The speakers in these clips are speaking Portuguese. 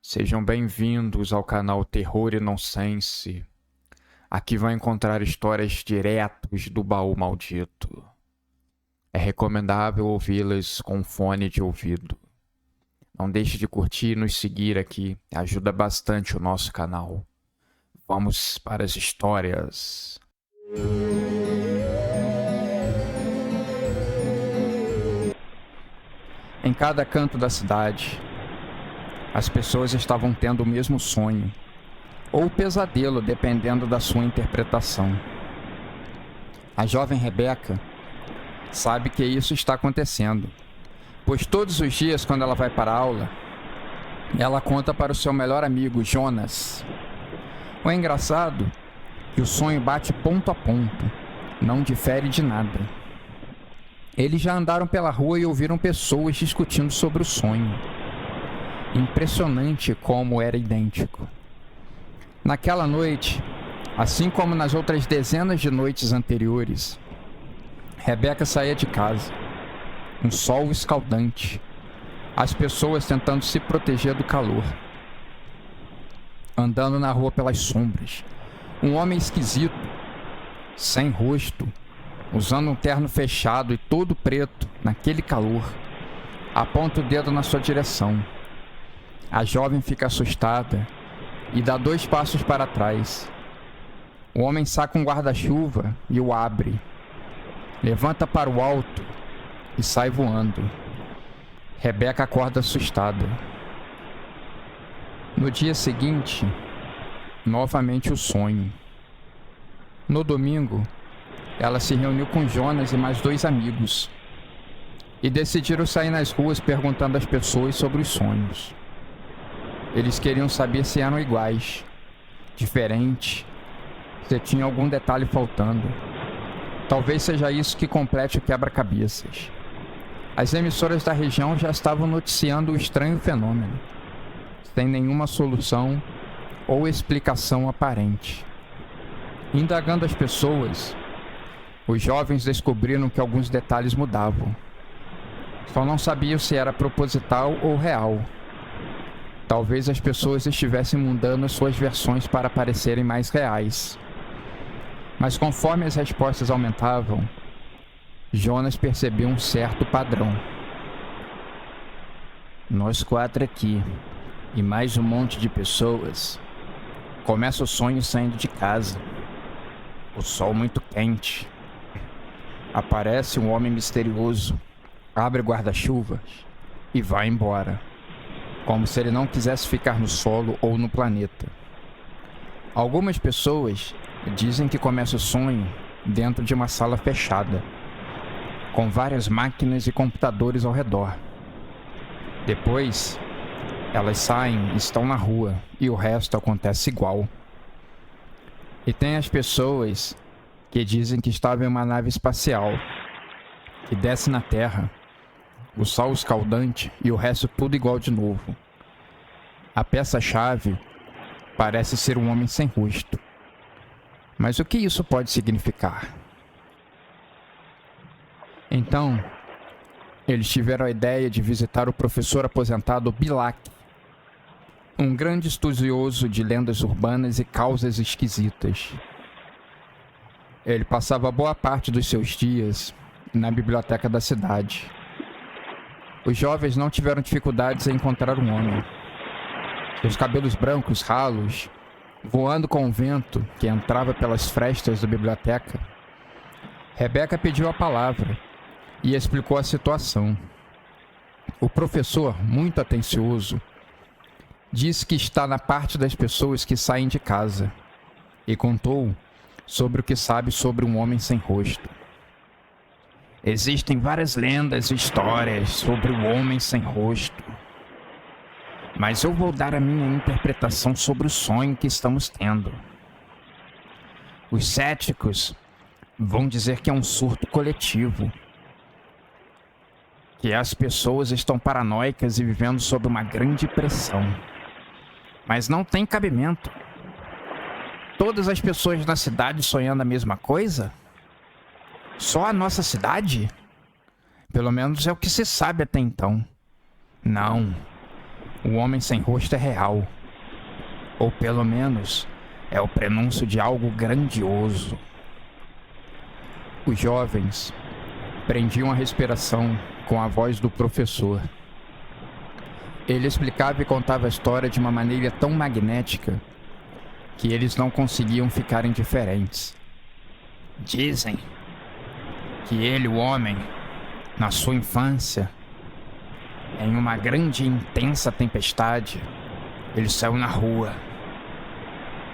Sejam bem-vindos ao canal Terror e Nonsense. Aqui vai encontrar histórias diretos do baú maldito. É recomendável ouvi-las com fone de ouvido. Não deixe de curtir e nos seguir aqui, ajuda bastante o nosso canal. Vamos para as histórias. Em cada canto da cidade, as pessoas estavam tendo o mesmo sonho, ou pesadelo, dependendo da sua interpretação. A jovem Rebeca sabe que isso está acontecendo, pois todos os dias, quando ela vai para a aula, ela conta para o seu melhor amigo, Jonas. O engraçado é que o sonho bate ponto a ponto, não difere de nada. Eles já andaram pela rua e ouviram pessoas discutindo sobre o sonho. Impressionante como era idêntico. Naquela noite, assim como nas outras dezenas de noites anteriores, Rebeca saía de casa. Um sol escaldante. As pessoas tentando se proteger do calor. Andando na rua pelas sombras. Um homem esquisito, sem rosto, usando um terno fechado e todo preto naquele calor, aponta o dedo na sua direção. A jovem fica assustada e dá 2 passos para trás. O homem saca um guarda-chuva e o abre. Levanta para o alto e sai voando. Rebeca acorda assustada. No dia seguinte, novamente o sonho. No domingo, ela se reuniu com Jonas e mais 2 amigos e decidiram sair nas ruas perguntando às pessoas sobre os sonhos. Eles queriam saber se eram iguais, diferentes, se tinha algum detalhe faltando. Talvez seja isso que complete o quebra-cabeças. As emissoras da região já estavam noticiando o estranho fenômeno, sem nenhuma solução ou explicação aparente. Indagando as pessoas, os jovens descobriram que alguns detalhes mudavam. Só não sabiam se era proposital ou real. Talvez as pessoas estivessem mudando as suas versões para parecerem mais reais. Mas conforme as respostas aumentavam, Jonas percebeu um certo padrão. Nós 4 aqui, e mais um monte de pessoas. Começa o sonho saindo de casa. O sol muito quente. Aparece um homem misterioso, abre o guarda-chuvas e vai embora, como se ele não quisesse ficar no solo ou no planeta. Algumas pessoas dizem que começa o sonho dentro de uma sala fechada, com várias máquinas e computadores ao redor. Depois, elas saem e estão na rua e o resto acontece igual. E tem as pessoas que dizem que estavam em uma nave espacial, que desce na Terra, o sol escaldante e o resto tudo igual de novo. A peça-chave parece ser um homem sem rosto. Mas o que isso pode significar? Então, eles tiveram a ideia de visitar o professor aposentado Bilak, um grande estudioso de lendas urbanas e causas esquisitas. Ele passava boa parte dos seus dias na biblioteca da cidade. Os jovens não tiveram dificuldades em encontrar um homem. Seus cabelos brancos ralos, voando com o vento que entrava pelas frestas da biblioteca, Rebeca pediu a palavra e explicou a situação. O professor, muito atencioso, disse que está na parte das pessoas que saem de casa e contou sobre o que sabe sobre um homem sem rosto. Existem várias lendas e histórias sobre o homem sem rosto, mas eu vou dar a minha interpretação sobre o sonho que estamos tendo. Os céticos vão dizer que é um surto coletivo, que as pessoas estão paranoicas e vivendo sob uma grande pressão. Mas não tem cabimento. Todas as pessoas na cidade sonhando a mesma coisa? Só a nossa cidade? Pelo menos é o que se sabe até então. Não. O homem sem rosto é real. Ou pelo menos é o prenúncio de algo grandioso. Os jovens prendiam a respiração com a voz do professor. Ele explicava e contava a história de uma maneira tão magnética que eles não conseguiam ficar indiferentes. Dizem que ele, o homem, na sua infância, em uma grande e intensa tempestade, ele saiu na rua,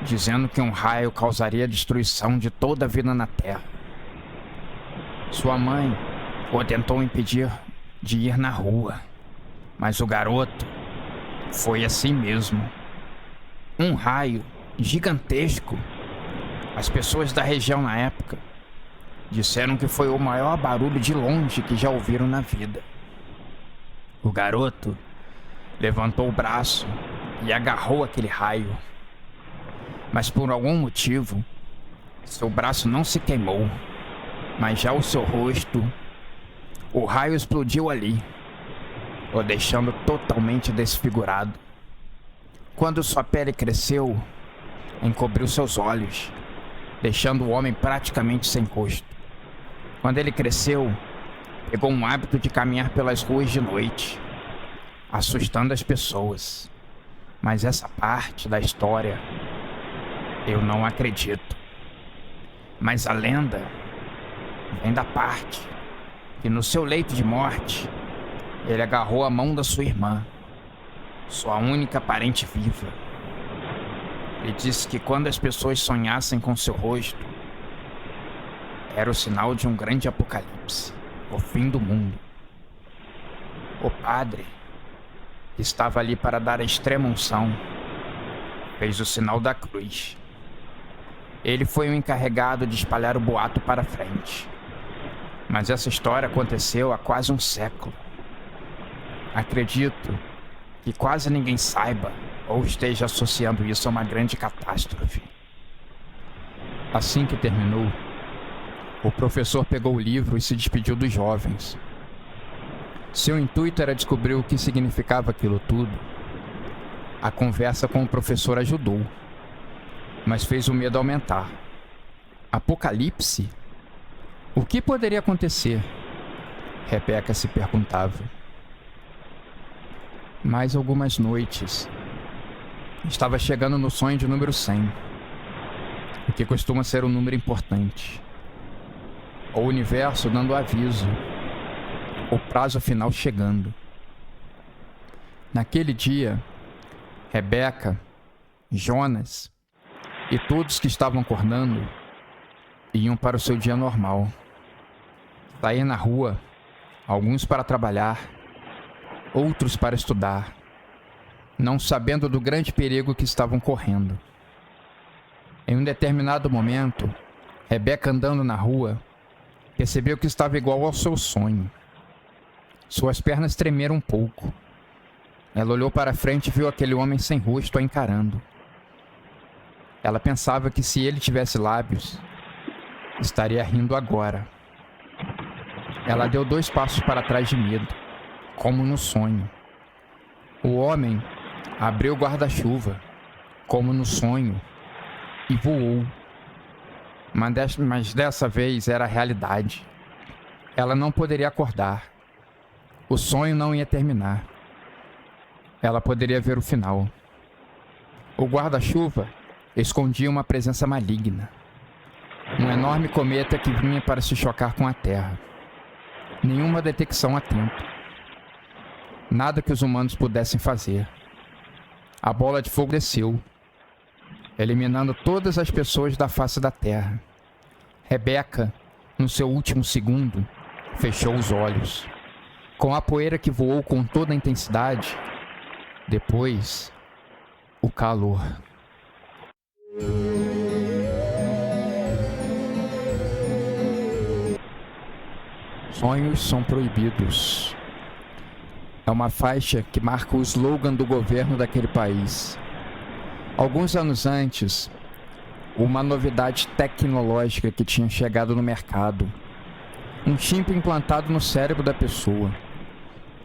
dizendo que um raio causaria a destruição de toda a vida na Terra. Sua mãe o tentou impedir de ir na rua, mas o garoto foi assim mesmo. Um raio gigantesco. As pessoas da região na época disseram que foi o maior barulho de longe que já ouviram na vida. O garoto levantou o braço e agarrou aquele raio. Mas por algum motivo, seu braço não se queimou, mas já o seu rosto, o raio explodiu ali, o deixando totalmente desfigurado. Quando sua pele cresceu, encobriu seus olhos, deixando o homem praticamente sem rosto. Quando ele cresceu, pegou um hábito de caminhar pelas ruas de noite, assustando as pessoas. Mas essa parte da história eu não acredito. Mas a lenda vem da parte que no seu leito de morte ele agarrou a mão da sua irmã, sua única parente viva. Ele disse que quando as pessoas sonhassem com seu rosto, era o sinal de um grande apocalipse, o fim do mundo. O padre, que estava ali para dar a extrema unção, fez o sinal da cruz. Ele foi o encarregado de espalhar o boato para frente. Mas essa história aconteceu há quase um século. Acredito que quase ninguém saiba ou esteja associando isso a uma grande catástrofe. Assim que terminou, o professor pegou o livro e se despediu dos jovens. Seu intuito era descobrir o que significava aquilo tudo. A conversa com o professor ajudou, mas fez o medo aumentar. Apocalipse? O que poderia acontecer? Rebeca se perguntava. Mais algumas noites. Estava chegando no sonho de número 100, o que costuma ser um número importante. O universo dando aviso, o prazo final chegando. Naquele dia, Rebeca, Jonas e todos que estavam acordando iam para o seu dia normal. Sair na rua, alguns para trabalhar, outros para estudar, não sabendo do grande perigo que estavam correndo. Em um determinado momento, Rebeca, andando na rua, percebeu que estava igual ao seu sonho. Suas pernas tremeram um pouco. Ela olhou para frente e viu aquele homem sem rosto a encarando. Ela pensava que se ele tivesse lábios, estaria rindo agora. Ela deu 2 passos para trás de medo, como no sonho. O homem abriu o guarda-chuva, como no sonho, e voou. Mas dessa vez era a realidade. Ela não poderia acordar. O sonho não ia terminar. Ela poderia ver o final. O guarda-chuva escondia uma presença maligna. Um enorme cometa que vinha para se chocar com a Terra. Nenhuma detecção a tempo. Nada que os humanos pudessem fazer. A bola de fogo desceu, eliminando todas as pessoas da face da Terra. Rebeca, no seu último segundo, fechou os olhos. Com a poeira que voou com toda a intensidade, depois, o calor. Sonhos são proibidos. É uma faixa que marca o slogan do governo daquele país. Alguns anos antes, uma novidade tecnológica que tinha chegado no mercado. Um chip implantado no cérebro da pessoa.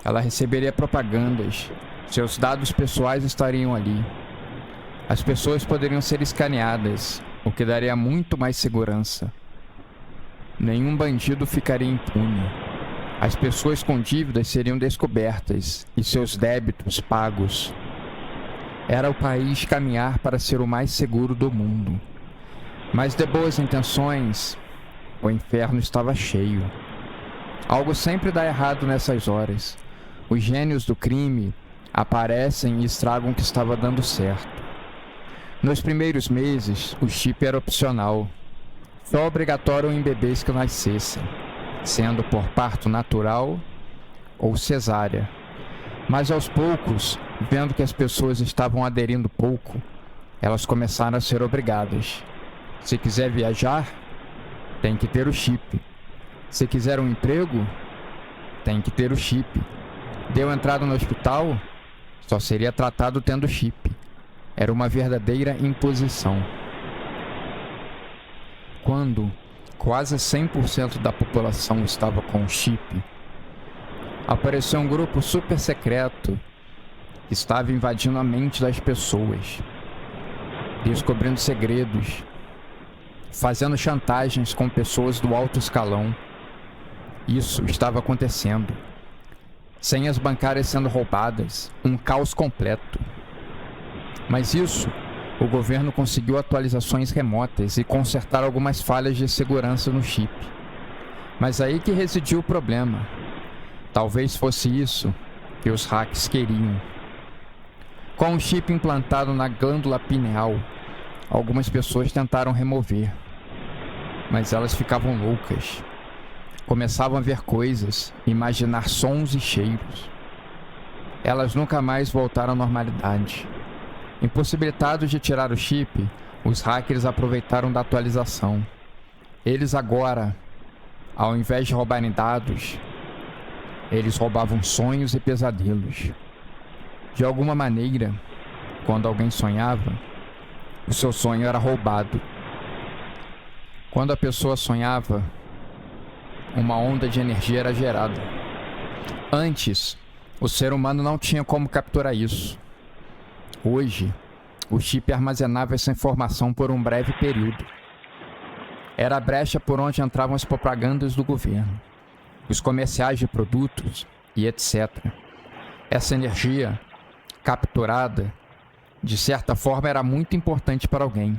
Ela receberia propagandas Seus dados pessoais estariam ali. As pessoas poderiam ser escaneadas, o que daria muito mais segurança. Nenhum bandido ficaria impune. As pessoas com dívidas seriam descobertas e seus débitos pagos. Era o país caminhar para ser o mais seguro do mundo. Mas de boas intenções, o inferno estava cheio. Algo sempre dá errado nessas horas. Os gênios do crime aparecem e estragam o que estava dando certo. Nos primeiros meses, o chip era opcional. Só obrigatório em bebês que nascessem, sendo por parto natural ou cesárea. Mas aos poucos, vendo que as pessoas estavam aderindo pouco, elas começaram a ser obrigadas. Se quiser viajar, tem que ter o chip. Se quiser um emprego, tem que ter o chip. Deu entrada no hospital, só seria tratado tendo chip. Era uma verdadeira imposição. Quando quase 100% da população estava com o chip, apareceu um grupo super secreto que estava invadindo a mente das pessoas, descobrindo segredos, fazendo chantagens com pessoas do alto escalão. Isso estava acontecendo. Senhas bancárias sendo roubadas, um caos completo. Mas isso, o governo conseguiu atualizações remotas e consertar algumas falhas de segurança no chip. Mas aí que residiu o problema. Talvez fosse isso que os hacks queriam. Com o chip implantado na glândula pineal, algumas pessoas tentaram remover, mas elas ficavam loucas. Começavam a ver coisas, imaginar sons e cheiros. Elas nunca mais voltaram à normalidade. Impossibilitados de tirar o chip, os hackers aproveitaram da atualização. Eles agora, ao invés de roubarem dados, eles roubavam sonhos e pesadelos. De alguma maneira, quando alguém sonhava, o seu sonho era roubado. Quando a pessoa sonhava, uma onda de energia era gerada. Antes, o ser humano não tinha como capturar isso. Hoje, o chip armazenava essa informação por um breve período. Era a brecha por onde entravam as propagandas do governo, os comerciais de produtos e etc. Essa energia, capturada, de certa forma era muito importante para alguém,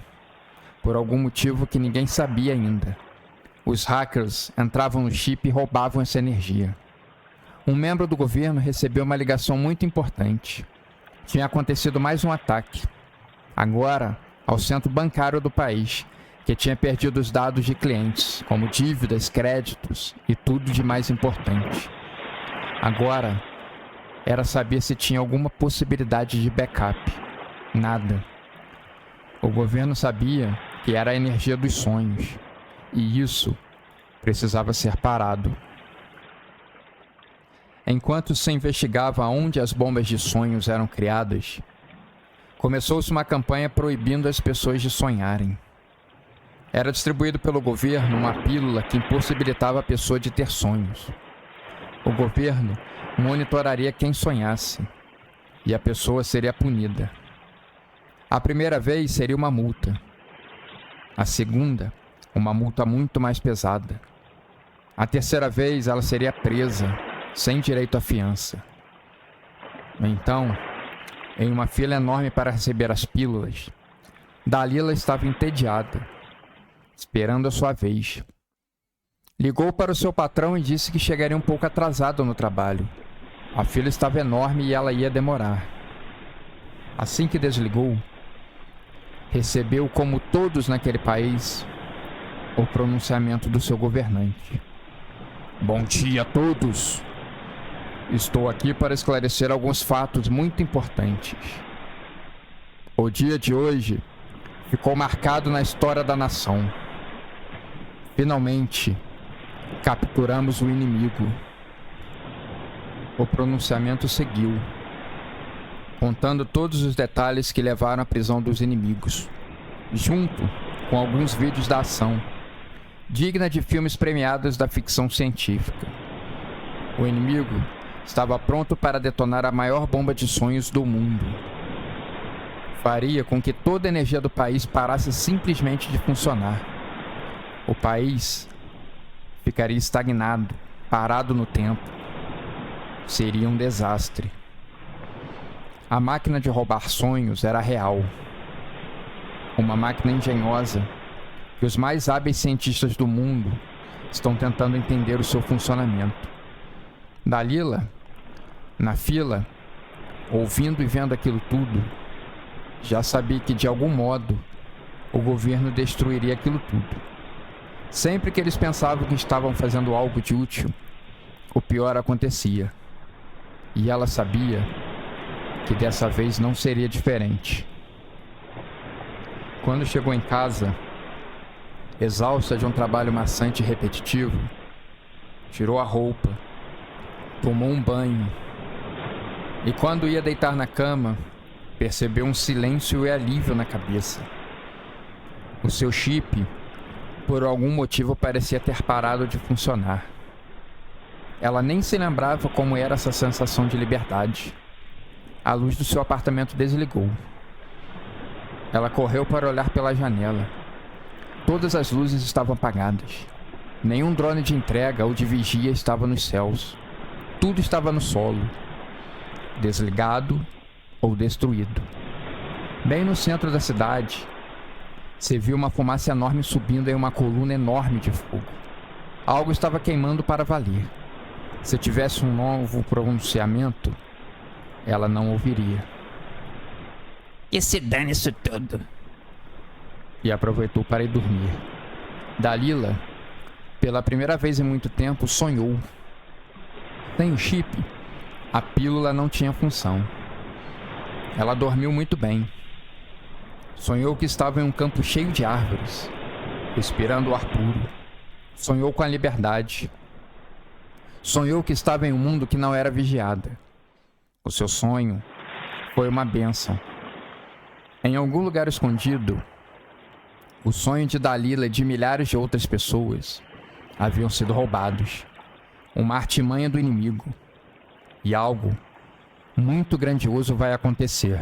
por algum motivo que ninguém sabia ainda. Os hackers entravam no chip e roubavam essa energia. Um membro do governo recebeu uma ligação muito importante. Tinha acontecido mais um ataque, agora ao centro bancário do país, que tinha perdido os dados de clientes, como dívidas, créditos e tudo de mais importante. Agora, era saber se tinha alguma possibilidade de backup. Nada. O governo sabia que era a energia dos sonhos, e isso precisava ser parado. Enquanto se investigava onde as bombas de sonhos eram criadas, começou-se uma campanha proibindo as pessoas de sonharem. Era distribuído pelo governo uma pílula que impossibilitava a pessoa de ter sonhos. O governo monitoraria quem sonhasse, e a pessoa seria punida. A primeira vez seria uma multa. A segunda, uma multa muito mais pesada. A terceira vez, ela seria presa, sem direito à fiança. Então, em uma fila enorme para receber as pílulas, Dalila estava entediada, esperando a sua vez. Ligou para o seu patrão e disse que chegaria um pouco atrasada no trabalho. A fila estava enorme e ela ia demorar. Assim que desligou, recebeu, como todos naquele país, o pronunciamento do seu governante. Bom dia a todos! Estou aqui para esclarecer alguns fatos muito importantes. O dia de hoje ficou marcado na história da nação. Finalmente, capturamos o inimigo. O pronunciamento seguiu, contando todos os detalhes que levaram à prisão dos inimigos, junto com alguns vídeos da ação, digna de filmes premiados da ficção científica. O inimigo estava pronto para detonar a maior bomba de sonhos do mundo. Faria com que toda a energia do país parasse simplesmente de funcionar. O país ficaria estagnado, parado no tempo. Seria um desastre. A máquina de roubar sonhos era real. Uma máquina engenhosa que os mais hábeis cientistas do mundo estão tentando entender o seu funcionamento. Dalila, na fila, ouvindo e vendo aquilo tudo, já sabia que de algum modo o governo destruiria aquilo tudo. Sempre que eles pensavam que estavam fazendo algo de útil, o pior acontecia. E ela sabia que dessa vez não seria diferente. Quando chegou em casa, exausta de um trabalho maçante e repetitivo, tirou a roupa, tomou um banho e quando ia deitar na cama, percebeu um silêncio e alívio na cabeça. O seu chip, por algum motivo, parecia ter parado de funcionar. Ela nem se lembrava como era essa sensação de liberdade. A luz do seu apartamento desligou. Ela correu para olhar pela janela. Todas as luzes estavam apagadas. Nenhum drone de entrega ou de vigia estava nos céus. Tudo estava no solo, desligado ou destruído. Bem no centro da cidade, se viu uma fumaça enorme subindo em uma coluna enorme de fogo. Algo estava queimando para valer. Se tivesse um novo pronunciamento, ela não ouviria. Que se dane isso tudo. E aproveitou para ir dormir. Dalila, pela primeira vez em muito tempo, sonhou. Sem o chip, a pílula não tinha função. Ela dormiu muito bem. Sonhou que estava em um campo cheio de árvores, respirando o ar puro. Sonhou com a liberdade. Sonhou que estava em um mundo que não era vigiado. O seu sonho foi uma bênção. Em algum lugar escondido, o sonho de Dalila e de milhares de outras pessoas haviam sido roubados. Uma artimanha do inimigo. E algo muito grandioso vai acontecer.